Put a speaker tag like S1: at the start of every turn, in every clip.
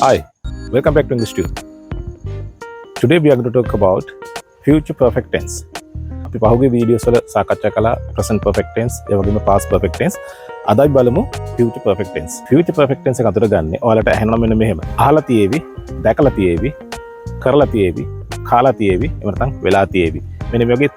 S1: Hi, welcome back to English Tube. Today we are going to talk about future perfect tense. අපි පහුගිය videos වල සාකච්ඡා කළා present perfect tense, ඒ වගේම past perfect tense. අද අපි බලමු future perfect tense. Future perfect tense එක අතට ගන්න. ඔයාලට ඇහෙනවා මෙන්න මෙහෙම. අහලා තියේවි, දැකලා තියේවි, කරලා තියේවි, කාලා තියේවි, එහෙම නැත්නම් වෙලා තියේවි. මෙන්න මේ වගේ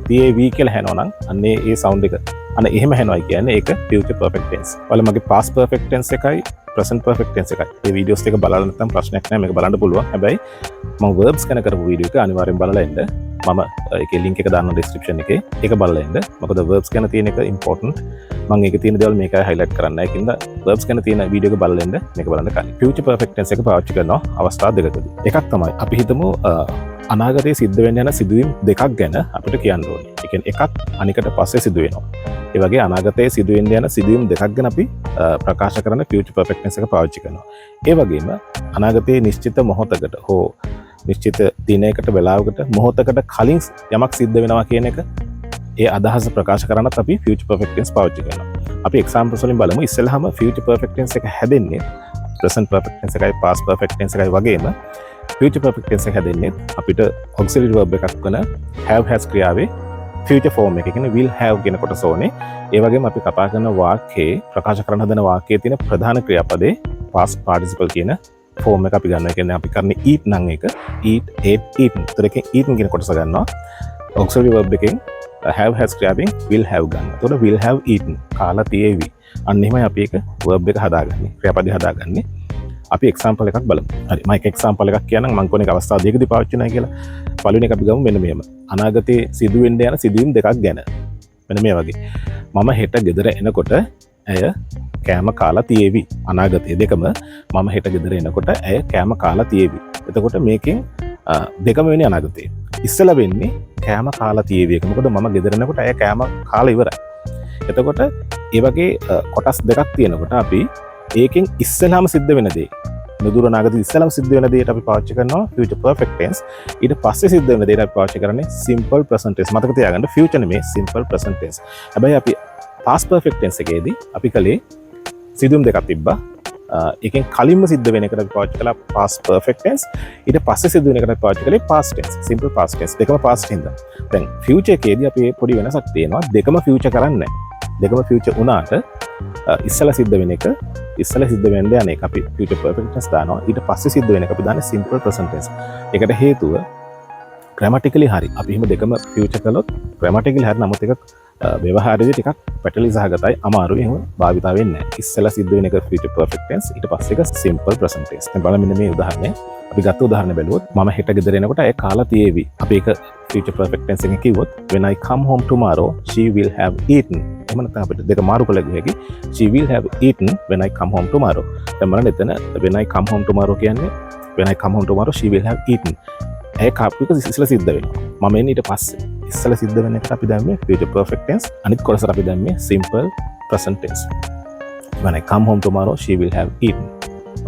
S1: තියේවි කියලා ඇහෙනවා නම් අන්නේ ඒ sound එක. අන්න එහෙම ඇහෙනවායි කියන්නේ ඒක future perfect tense. ඔයාලා මගේ past perfect tense එකයි present perfect tense එකයි. මේ වීඩියෝස් ටික බලලා නැත්නම් ප්‍රශ්නයක් නැහැ, මේක බලන්න පුළුවන්. හැබැයි මම verbs ගැන කරපු වීඩියෝ එක අනිවාර්යෙන් බලලා එන්න. මම ඒකේ link එක දාන්න description එකේ. ඒක බලලා එන්න. මොකද verbs ගැන තියෙන එක important. මම ඒකේ තියෙන දේවල් මේකයි highlight කරන්න. ඒකින්ද verbs ගැන තියෙන වීඩියෝ එක බලලා එන්න. මේක බලන්න කලින්. future perfect tense එක පාවිච්චි කරනවා අවස්ථා දෙකකදී. එකක් තමයි අපි හිතමු අනාගතයේ සිද්ධ වෙන්න යන සිදුවීම් දෙකක් ගැන අපිට කියන්න ඕනේ. ඒ කියන්නේ එකක් අනිකට පස්සේ සිදු වෙනවා. ඒ වගේ අනාගතයේ සිදු වෙන්න යන සිදුවීම් දෙකක් ගැන අපි ප්‍රකාශ කරන future perfect tense එක පාවිච්චි කරනවා. ඒ වගේම අනාගතයේ නිශ්චිත මොහොතකට හෝ නිශ්චිත දිනයකට වෙලාවකට මොහොතකට කලින් යමක් සිද්ධ වෙනවා කියන එක ඒ අදහස ප්‍රකාශ කරන්නත් අපි future perfect tense පාවිච්චි කරනවා. අපි examples වලින් බලමු. ඉස්සෙල්ලාම future perfect tense එක හැදෙන්නේ present perfect tense එකයි past perfect tense එකයි වගේම future perfect tense එක හැදෙන්නේ අපිට auxiliary verb එකක් වන have has ක්‍රියාවේ future form එක කියන්නේ will have කියන කොටස ඕනේ. ඒ වගේම අපි කතා කරන වාක්‍යයේ ප්‍රකාශ කරන්න හදන වාක්‍යයේ තියෙන ප්‍රධාන ක්‍රියාපදේ past participle කියන form එක අපි ගන්නවා. ඒ කියන්නේ අපි කරන්නේ eat නම් එක eat ate eaten. ඒතර එකෙන් eaten කියන කොටස ගන්නවා. auxiliary verb එකෙන් have has ක්‍රියාවෙන් will have ගන්නවා. ඒතකොට will have eaten කාලා තියේවි. අන්න එහෙමයි අපි ඒක verb එක හදාගන්නේ. ක්‍රියාපදේ හදාගන්නේ. අපි එක්සාම්පල් එකක් බලමු. හරි මම එක එක්සාම්පල් එකක් කියනනම් මම කොහොනේ අවස්ථා දෙකකදී පාවිච්චි කරනවා කියලා. පළවෙනි එක අපි ගමු මෙන්න මෙහෙම. අනාගතයේ සිදුවෙන්න යන සිදුවීම් දෙකක් ගැන. මෙන්න මේ වගේ. මම හෙට ගෙදර එනකොට ඇය කෑම කාලා තියේවි. අනාගතයේ දෙකම මම හෙට ගෙදර එනකොට ඇය කෑම කාලා තියේවි. එතකොට මේකෙන් දෙකම වෙන්නේ අනාගතයේ. ඉස්සෙල්ලා වෙන්නේ කෑම කාලා තියේවි එක. මොකද මම ගෙදර එනකොට ඇය කෑම කාලා ඉවරයි. එතකොට ඒ වගේ කොටස් දෙකක් තියෙනකොට අපි ඒකෙන් ඉස්සෙල්ලාම සිද්ධ වෙන දේ නුදුර නාගත ඉස්සෙල්ලාම සිද්ධ වෙන දේට අපි පාවිච්චි කරනවා future perfect tense. ඊට පස්සේ සිද්ධ වෙන දේට අපි පාවිච්චි කරන්නේ simple present tense. මතක තියාගන්න future නෙමෙයි simple present tense. හැබැයි අපි past perfect tense එකේදී අපි කලේ සිදුවීම් දෙකක් තිබ්බා. එකෙන් කලින්ම සිද්ධ වෙන එකට අපි පාවිච්චි කළා past perfect tense. ඊට පස්සේ සිද්ධ වෙන එකට අපි පාවිච්චි කළේ past tense. simple past tense. දෙකම past හින්දා. දැන් future එකේදී අපි පොඩි වෙනසක් තියෙනවා. දෙකම future කරන්නේ නැහැ. දෙකම future වුණාට ඉස්සලා සිද්ධ වෙන එක ඉස්සලා සිද්ධ වෙන්න යන එක අපි future perfect tense දානවා. ඊට පස්සේ සිද්ධ වෙන එක අපි දාන්නේ simple present tense. ඒකට හේතුව grammatically හරි. අපි එහෙම දෙකම future කළොත් grammatically හරි නමුත් එක ව්‍යවහාරයේදී ටිකක් පැටලි සහගතයි අමාරුයි. එහෙම භාවිතා වෙන්නේ නැහැ. ඉස්සලා සිද්ධ වෙන එක future perfect tense ඊට පස්සේ එක simple present tense. දැන් බලන්න මෙන්න මේ උදාහරණය. අපි ගත්ත උදාහරණය බැලුවොත් මම හෙට ගෙදර එනකොට ඇය කාලා තියේවි. අපි ඒක future perfect tense එකෙන් කිව්වොත් when I come home tomorrow she will have eaten. එහෙම නැත්නම් අපිට දෙක මාරු කළ හැකි. she will have eaten when I come home tomorrow. දැන් බලන්න එතන when I come home tomorrow කියන්නේ when I come home tomorrow she will have eaten. ඒ කාපු එක ඉස්සලා සිද්ධ වෙනවා. මම එන්නේ ඊට පස්සේ. ඉස්සලා සිද්ධ වෙන එකට අපි දැම්මේ future perfect tense. අනිත් කොටසට අපි දැම්මේ simple present tense. when I come home tomorrow she will have eaten.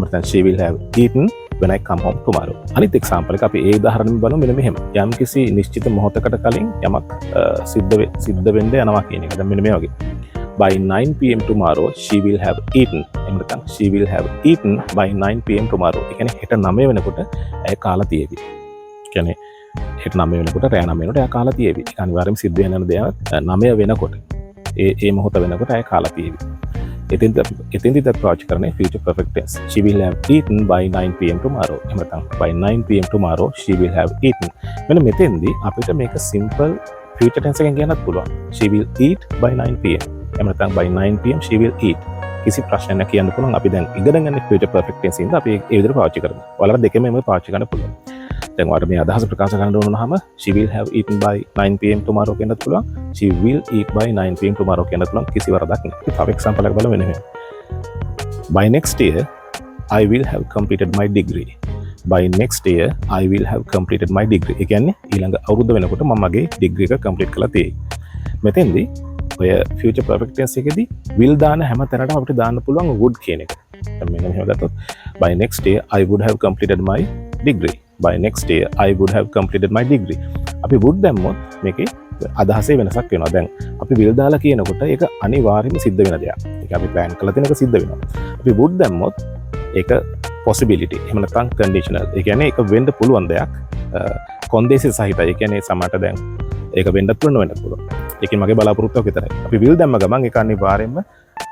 S1: නැත්නම් she will have eaten when I come home tomorrow. අනිත් එක්සැම්පල් එක අපි ඒ උදාහරණෙම බලමු මෙන්න මෙහෙම. යම් කිසි නිශ්චිත මොහොතකට කලින් යමක් සිද්ධ වෙන්න යනවා කියන එක. දැන් මෙන්න මේ වගේ. By 9 pm tomorrow she will have eaten. එහෙම නැත්නම් she will have eaten by 9 pm tomorrow. ඒ කියන්නේ හෙට 9 වෙනකොට ඇය කාලා තියේවි. කියන්නේ හෙට 9 වෙනකොට රෑ 9 වෙනකොට ඇය කාලා තියේවි. ඒක අනිවාර්යයෙන්ම සිද්ධ වෙන දෙයක් 9 වෙනකොට. ඒ මොහොත වෙනකොට ඇය කාලා තියේවි. එතෙන්දී අපි පාවිච්චි කරන්නේ future perfect tense. She will have eaten by 9 pm tomorrow. එහෙම නැත්නම් by 9 pm tomorrow she will have eaten. මෙන්න මෙතෙන්දී අපිට මේක simple future tense එකෙන් කියන්නත් පුළුවන්. She will eat by 9 pm. එහෙම නැත්නම් by 9 pm she will eat. කිසි ප්‍රශ්නයක් නැහැ කියන්න පුළුවන්. අපි දැන් ඉගෙන ගන්න future perfect tense ඉඳන් අපි ඒ විදිහට පාවිච්චි කරනවා. ඔයාලට දෙකම එම පාවිච්චි කරන්න පුළුවන්. දැන් ඔයාලට මේ අදහස ප්‍රකාශ කරන්න ඕන වුණාම she will have eaten by 9 pm tomorrow කියන්නත් පුළුවන්. she will eat by 9 pm tomorrow කියන්නත් පුළුවන්. කිසි වරදක් නැහැ. තව එක්සැම්පල් එකක් බලමු මෙන්න මෙහෙම. by next year I will have completed my degree. by next year I will have completed my degree. ඒ කියන්නේ ඊළඟ අවුරුද්ද වෙනකොට මම මගේ degree එක complete කරලා තියෙයි. මෙතෙන්දී ඔය future perfect tense එකේදී will දාන හැම තැනටම අපිට දාන්න පුළුවන් would කියන එක. දැන් මෙන්න මෙහෙම ගත්තොත් by next year I would have completed my degree. by next year I would have completed my degree. අපි would දැම්මොත් මේකේ අදහසේ වෙනසක් වෙනවා. දැන් අපි will දාලා කියනකොට ඒක අනිවාර්යයෙන්ම සිද්ධ වෙන දෙයක්. ඒක අපි plan කරලා තියෙන එක සිද්ධ වෙනවා. අපි would දැම්මොත් ඒක possibility. එහෙම නැත්නම් conditional. ඒ කියන්නේ ඒක වෙන්න පුළුවන් දෙයක්. කොන්දේසි සහිතයි. ඒ කියන්නේ සමහරට දැන් ඒක වෙන්නත් පුළුවන් වෙන්නත් පුළුවන්. ඒකෙන් මගේ බලාපොරොත්තුවක් විතරයි. අපි will දැම්ම ගමන් ඒක අනිවාර්යෙන්ම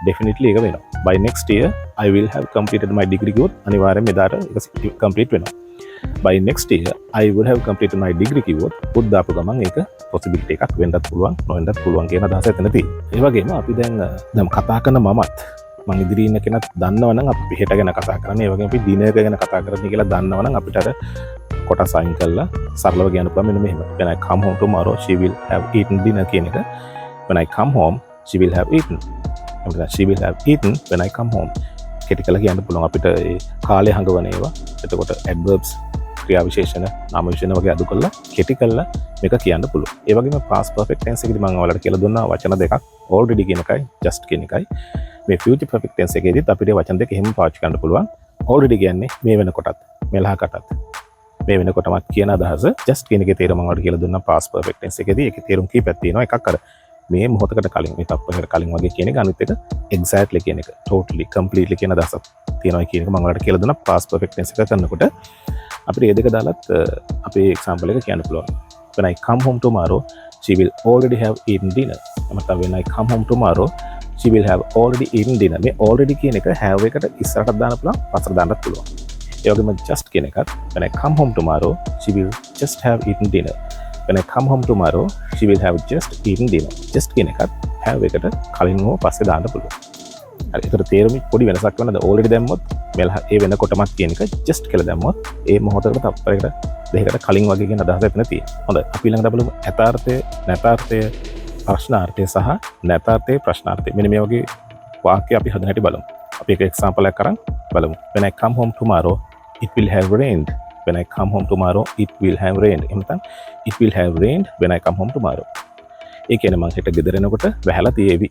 S1: definitely ඒක වෙනවා. By next year I will have completed my degree කිව්වොත් අනිවාර්යෙන්ම එදාට ඒක complete වෙනවා. By next year I will have completed my degree කිව්වොත් පොත් දාපු ගමන් ඒක possibility එකක් වෙන්නත් පුළුවන් නොවෙන්නත් පුළුවන් කියන අදහස එතන තියෙනවා. ඒ වගේම අපි දැන් කතා කරන මමත් මං ඉදිරියේ ඉන්න කෙනත් දන්නවනම් අපි හෙට ගැන කතා කරන්නේ, ඒ වගේම අපි දිනයක ගැන කතා කරන්නේ කියලා දන්නවනම් අපිට අර කොටස් අයින් කරලා සරලව කියන්න පුළුවන් මෙන්න මෙහෙම. When I come home tomorrow she will have eaten dinner කියන එක. When I come home she will have eaten. She will have eaten when I come home. කෙටි කළා කියන්න පුළුවන් අපිට ඒ කාලේ හඟවන ඒවා. එතකොට adverbs ක්‍රියා විශේෂණ නාම විශේෂණ වගේ අඩු කරලා කෙටි කරලා මේක කියන්න පුළුවන්. ඒ වගේම past perfect tense එකේදී මම ඔයාලට කියලා දුන්නා වචන දෙකක් already කියන එකයි just කියන එකයි. මේ future perfect tense එකේදීත් අපිට වචන දෙක එහෙම පාවිච්චි කරන්න පුළුවන්. already කියන්නේ මේ වෙනකොටත් මෙලහකටත් මේ වෙනකොටමත් කියන අදහස just කියන එකේ තේරුම මම ඔයාලට කියලා දුන්නා past perfect tense එකේදී. ඒකේ තේරුම් කීපයක් තියෙනවා. එකක් අර මේ මොහොතකට කලින් මේ තත්පරයකට කලින් වගේ කියන එක, අනිත් එක exactly කියන එක totally completely කියන අදහසක් තියෙනවා කියන එක මම ඔයාලට කියලා දුන්නා past perfect tense එක කරනකොට. අපිට මේ දෙක දාලත් අපේ example එක කියන්න පුළුවන්. When I come home tomorrow she will already have eaten dinner. එමත්නම් when I come home tomorrow she will have already eaten dinner. මේ already කියන එක have එකට ඉස්සරහට දාන්න පුළුවන්, පස්සට දාන්නත් පුළුවන්. ඒ වගේම just කියන එකත් when I come home tomorrow she will just have eaten dinner. When I come home tomorrow she will have just eaten dinner. just කියන එකත් have එකට කලින් හෝ පස්සේ දාන්න පුළුවන්. හරි. ඒතර තේරුම පොඩි වෙනසක් වෙනද already දැම්මොත් මෙලහ ඒ වෙනකොටමත් කියන එක just කියලා දැම්මොත් ඒ මොහොතකට තත්පරයකට දෙකකට කලින් වගේ කියන අදහස එතන තියෙනවා. හොඳයි. අපි ඊළඟට බලමු යථාර්ථය, නැතාර්ථය, ප්‍රශ්නාර්ථය සහ නැතාර්ථය, ප්‍රශ්නාර්ථය. මෙන්න මේ වගේ වාක්‍ය අපි හදන හැටි බලමු. අපි එක එක්සැම්පල් එකක් අරන් බලමු. When I come home tomorrow it will have rained. When I come home tomorrow it will have rained. එහෙනම් it will have rained when I come home tomorrow. ඒ කියන්නේ මම හෙට ගෙදර එනකොට වැහලා තියේවි.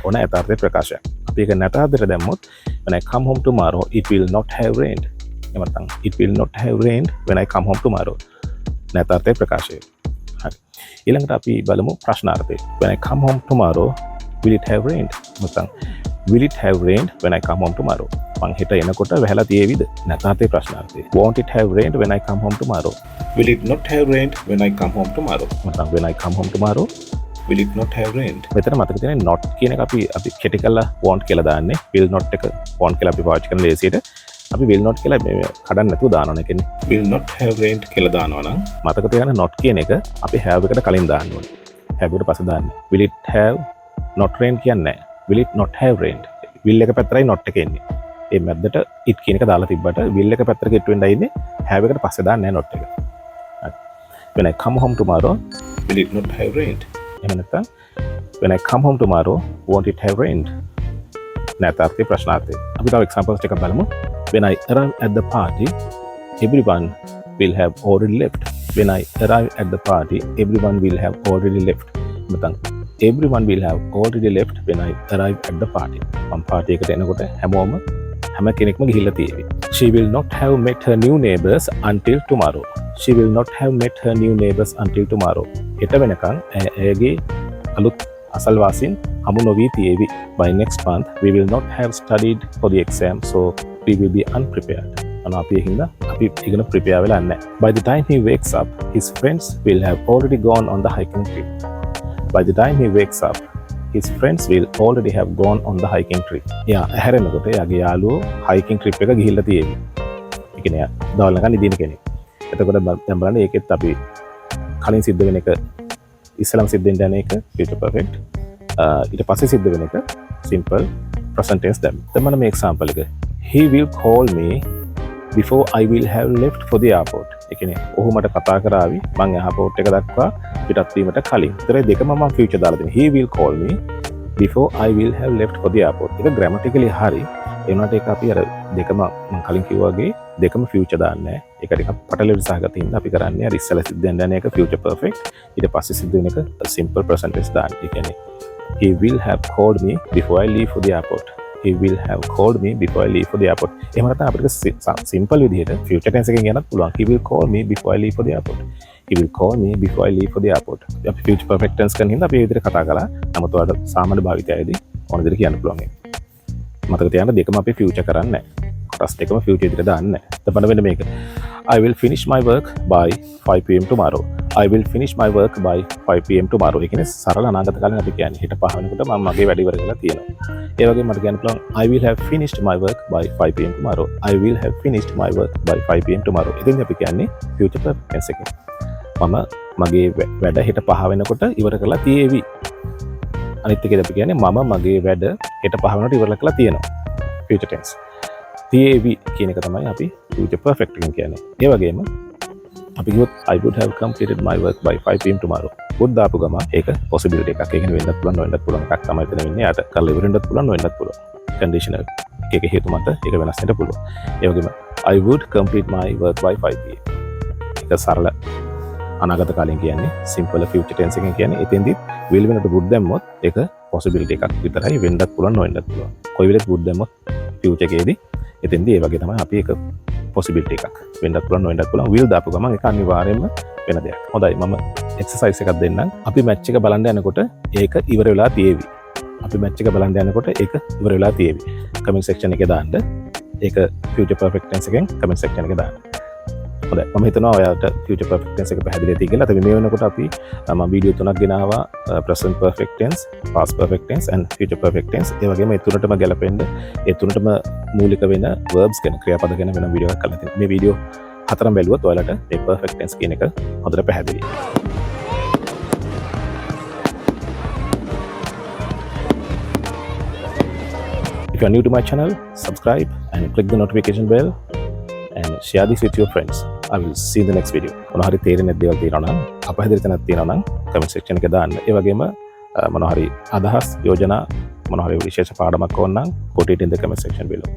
S1: ඕන යථාර්ථයේ ප්‍රකාශයක්. අපි ඒක නැතාර්ථයට දැම්මොත් when I come home tomorrow it will not have rained. එහෙනම් it will not have rained when I come home tomorrow. නැතාර්ථයේ ප්‍රකාශය. හරි. ඊළඟට අපි බලමු ප්‍රශ්නාර්ථය. When I come home tomorrow will it have rained? නැත්නම් will it have rained when I come home tomorrow? මං හෙට එනකොට වැහලා තියේවිද? නැතාර්ථයේ ප්‍රශ්නාර්ථය. Won't it have rained when I come home tomorrow? Will it not have rained when I come home tomorrow? නැත්නම් when I come home tomorrow will it not have rained? මෙතන මතක තියෙන්නේ not කියන එක අපි කෙටි කරලා won't කියලා දාන්නේ. will not එක won't කියලා අපි පාවිච්චි කරන ලේසියට අපි will not කියලා මේ කඩන්න නැතුව දානවා නේ. කියන්නේ will not have rained කියලා දානවා නම් මතක තියාගන්න not කියන එක අපි have එකට කලින් දාන්න ඕනේ. have එකට පස්සේ දාන්න. will it have not rained කියන්නේ නැහැ. will it not have rained? will එක පැත්තරයි not එක එන්නේ. ඒ මැද්දට it කියන එක දාලා තිබ්බට will එක පැත්තට ගෙට් වෙන්නයි ඉන්නේ. have එකට පස්සේ දාන්නේ නැහැ not එක. හරි. When I come home tomorrow will it not have rained? එහෙම නැත්නම් when I come home tomorrow won't it have rained? නැතාර්ථය ප්‍රශ්නාර්ථය. අපි තව examples ටිකක් බලමු. When I arrive at the party everyone will have already left. When I arrive at the party everyone will have already left. නැත්නම් everyone will have already left when I arrive at the party. මම party එකට එනකොට හැම කෙනෙක්ම ගිහිල්ලා තියෙවි. She will not have met her new neighbors until tomorrow. She will not have met her new neighbors until tomorrow. හෙට වෙනකන් ඇයගේ අලුත් අසල්වාසීන් හමු නොවී තියෙවි. By next month we will not have studied for the exam so we will be unprepared. අපි ඉගෙන prepare වෙලා නැහැ. By the time he wakes up his friends will have already gone on the hiking trip. By the time he wakes up his friends will already have gone on the hiking trip. හැරෙනකොට එයාගේ යාළුවෝ hiking trip එක ගිහිල්ලා තියෙවි. ඒ කියන්නේ දවල් නැකන් ඉදින කෙනෙක්. එතකොට දැන් බලන්න ඒකෙත් අපි කලින් සිද්ධ වෙන එක ඉස්සලම සිද්ධ වෙන යන එක future perfect. ඊට පස්සේ සිද්ධ වෙන එක simple present tense දැන් මම මේ example එක he will call me before I will have left for the airport. ඒ කියන්නේ ඔහු මට කතා කරાવી මං airport එක දක්වා පිටත් වීමට කලින්. ඒතර දෙකම මම future දාලා දෙනවා. He will call me before I will have left for the airport. ඒක grammatically හරි. ඒ වුණාට ඒක අපි අර දෙකම මම කලින් කිව්වා වගේ දෙකම future දාන්නේ නැහැ. ඒක ටිකක් පටලැවිලි සහගත හින්දා අපි කරන්නේ අර ඉස්සෙල්ලා සිද්ධ වෙන එක future perfect. ඊට පස්සේ සිද්ධ වෙන එක simple present tense දාන්න. ඒ කියන්නේ he will have called me before I leave for the airport. He will have called me before I leave for the airport. එහෙම නැත්නම් අපිට simple විදිහට future tense එකෙන් යන්නත් පුළුවන්. He will call me before I leave for the airport. He will call me before I leave for the airport. අපි future perfect tense කරන හින්දා අපි මේ විදිහට කතා කරලා නමුත් ඔයාලට සාමාන්‍ය භාවිතයේදී ඕන විදිහට කියන්න පුළුවන්. මතක තියාගන්න දෙකම අපි future කරන්නේ නැහැ. trust එකම future විදිහට දාන්න. එතකොට වෙන මේක. I will finish my work by 5 pm tomorrow. I will finish my work by 5 pm tomorrow. ඒ කියන්නේ සරල අනාගත කාලෙන් අපි කියන්නේ හිත පහ වෙනකොට මම මගේ වැඩ ඉවර කරලා තියෙනවා. ඒ වගේම මට කියන්න පුළුවන් I will have finished my work by 5 pm tomorrow. I will have finished my work by 5 pm tomorrow. ඉතින් අපි කියන්නේ future perfect tense එකෙන්. මම මගේ වැඩ හිත පහ වෙනකොට ඉවර කරලා තියෙවි. අනිත් එකේ අපි කියන්නේ මම මගේ වැඩ හිත පහ වෙනකොට ඉවර කරලා තියෙනවා. future tense. තියෙවි කියන එක තමයි අපි future perfect එකෙන් කියන්නේ. ඒ වගේම අපි කිව්වොත් I would have completed my work by 5 pm tomorrow. would දාපු ගම ඒක possibility එකක්. ඒ කියන්නේ වෙන්නත් පුළුවන් නොවෙන්නත් පුළුවන් එකක් තමයි එතන වෙන්නේ. යාට කරලා ඉවර වෙන්නත් පුළුවන් නොවෙන්නත් පුළුවන්. conditional එකක හේතු මත ඒක වෙනස් වෙන්න පුළුවන්. ඒ වගේම I would complete my work by 5 pm. ඒක සරල අනාගත කාලයෙන් කියන්නේ simple future tense එකෙන් කියන්නේ එතෙන්දි will වෙනට would දැම්මොත් ඒක possibility එකක් විතරයි වෙන්නත් පුළුවන් නොවෙන්නත් පුළුවන්. කොයි වෙලෙත් would දැම්මොත් future එකේදී එතෙන්දි ඒ වගේ තමයි අපි ඒක possibility එකක් වෙන්නත් පුළුවන් නොවෙන්නත් පුළුවන්. will දාපු ගමන් ඒක අනිවාර්යයෙන්ම වෙන දෙයක්. හොඳයි මම exercise එකක් දෙන්නම්. අපි match එක බලන්න යනකොට ඒක ඉවර වෙලා තියෙවි. අපි match එක බලන්න යනකොට ඒක ඉවර වෙලා තියෙවි. comment section එකේ දාන්න. ඒක future perfect tense එකෙන් comment section එකේ දාන්න. හොඳයි මම හිතනවා ඔයාලට future perfect tense එක පැහැදිලි ඇති කියලා. අපි මේ වෙනකොට අපි මම වීඩියෝ තුනක් ගෙනාවා present perfect tense, past perfect tense and future perfect tense. ඒ වගේම ඒ තුනටම ගැලපෙන්න ඒ තුනටම මූලික වෙන verbs ගැන ක්‍රියාපද ගැන වෙන වීඩියෝ එකක් කරලා තියෙනවා. මේ වීඩියෝ හතරම බැලුවොත් ඔයාලට මේ perfect tense කියන එක හොඳට පැහැදිලියි. If you are new to my channel, subscribe and click the notification bell and share this with your friends. I will see you in the next video. මොනවා හරි තේරෙන්නේ නැති දේවල් තියෙනවා නම් අපහැදිලි තැනක් තියෙනවා නම් comment section එකේ දාන්න. ඒ වගේම මොනවා හරි අදහස් යෝජනා මොනවා හරි විශේෂ පාඩමක් ඕන නම් put it in the comment section below.